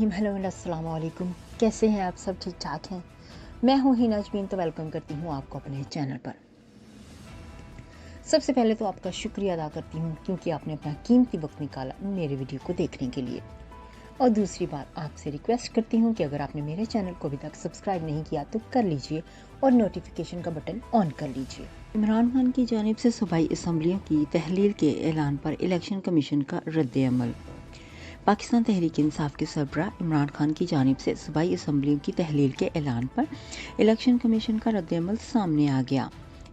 बिस्मिल्लाहिर्रहमानिर्रहीम। Hello and अस्सलाम वालेकुम। कैसे हैं आप सब? ठीक ठाक हैं? मैं हूँ हिना अजमीन, तो वेलकम करती हूँ आपको अपने चैनल पर। सबसे पहले तो आपका शुक्रिया अदा करती हूँ क्योंकि आपने अपना कीमती वक्त निकाला मेरे वीडियो को देखने के लिए। और दूसरी बात आपसे रिक्वेस्ट करती हूँ कि अगर आपने मेरे चैनल को अभी तक सब्सक्राइब नहीं किया तो कर लीजिए और नोटिफिकेशन का बटन ऑन कर लीजिए। इमरान खान की जानिब से सूबाई असम्बलियों की तहलील के ऐलान पर इलेक्शन कमीशन का रद्द-ए-अमल। पाकिस्तान तहरीक इंसाफ के सरबराह इमरान खान की जानिब से सूबाई असम्बलियों की तहलील के ऐलान पर इलेक्शन कमीशन का रद्द-ए-अमल सामने आ गया।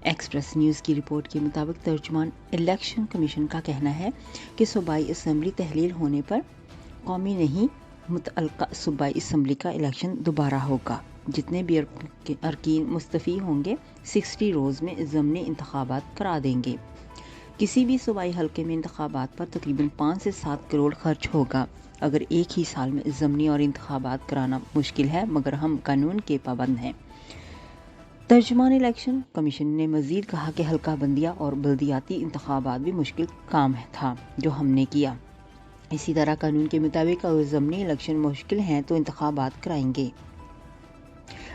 एक्सप्रेस न्यूज़ की रिपोर्ट के मुताबिक तर्जुमान इलेक्शन कमीशन का कहना है कि सूबाई असम्बली तहलील होने पर कौमी नहीं मुतअल्लिका सूबाई असम्बली का इलेक्शन दोबारा होगा। जितने भी अरकीन मुस्तफ़ी होंगे 60 रोज़ में ज़मनी इंतखाबात करा देंगे। किसी भी सूबाई हल्के में इंतखाबात पर तकरीबन 5 से 7 करोड़ खर्च होगा। अगर एक ही साल में ज़मनी और इंतखाबात कराना मुश्किल है, मगर हम कानून के पाबंद हैं। तर्जुमान इलेक्शन कमीशन ने मज़ीद कहा कि हल्का बंदियाँ और बल्दियाती इंतखाबात भी मुश्किल काम था जो हमने किया। इसी तरह कानून के मुताबिक अगर ज़मनी इलेक्शन मुश्किल हैं तो इंतखाबात कराएंगे।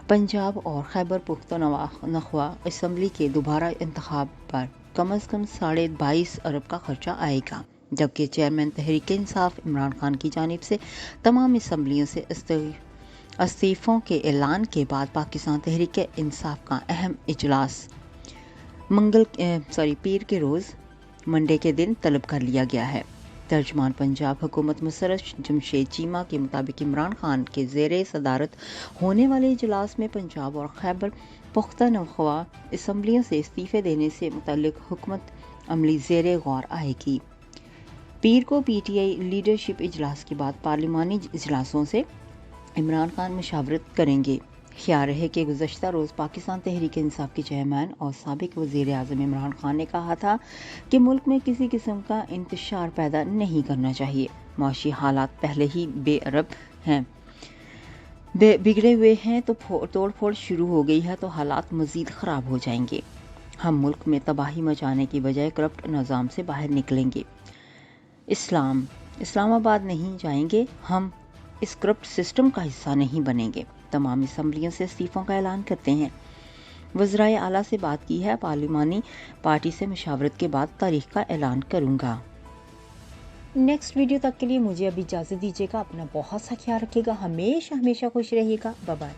पंजाब और खैबर पख्तूनख्वा असम्बली के दोबारा इंतखाब पर कम अज़ कम 22.5 अरब का खर्चा आएगा, जबकि चेयरमैन तहरीक इंसाफ इमरान खान की जानिब से तमाम असम्बलियों से इस्तीफ़ों के ऐलान के बाद पाकिस्तान तहरीक इंसाफ का अहम इजलास पीर के रोज़ मंडे के दिन तलब कर लिया गया है। तर्जुमान पंजाब हुकूमत मुसर्रफ जमशेद चीमा के मुताबिक इमरान खान के ज़ेरे सदारत होने वाले इजलास में पंजाब और खैबर पख्तूनख्वा असम्बलियों से इस्तीफ़े देने से मुतल्लिक हुकूमत अमली ज़ेरे गौर आएगी। पीर को PTI लीडरशिप इजलास के बाद पार्लिमानी इजलासों से इमरान खान मशावरत करेंगे। ख्याल रहे कि गुज़श्ता रोज़ पाकिस्तान तहरीक इंसाफ के चेयरमैन और साबिक वज़ीर आज़म इमरान खान ने कहा था कि मुल्क में किसी किस्म का इंतशार पैदा नहीं करना चाहिए। माशी हालात पहले ही बेअरब हैं, बिगड़े हुए हैं, तो तोड़ फोड़ शुरू हो गई है तो हालात मज़ीद ख़राब हो जाएंगे। हम मुल्क में तबाही मचाने की बजाय करप्ट निज़ाम से बाहर निकलेंगे। इस्लामाबाद नहीं जाएंगे, हम इस करप्ट सिस्टम का हिस्सा नहीं बनेंगे। तमाम असम्बलियों से इस्तीफ़ों का ऐलान करते हैं। वज़राए आला से बात की है, पार्लिमानी पार्टी से मशावरत के बाद तारीख का ऐलान करूँगा। नेक्स्ट वीडियो तक के लिए मुझे अभी इजाज़त दीजिएगा। अपना बहुत सा ख्याल रखिएगा। हमेशा खुश रहिएगा। Bye bye.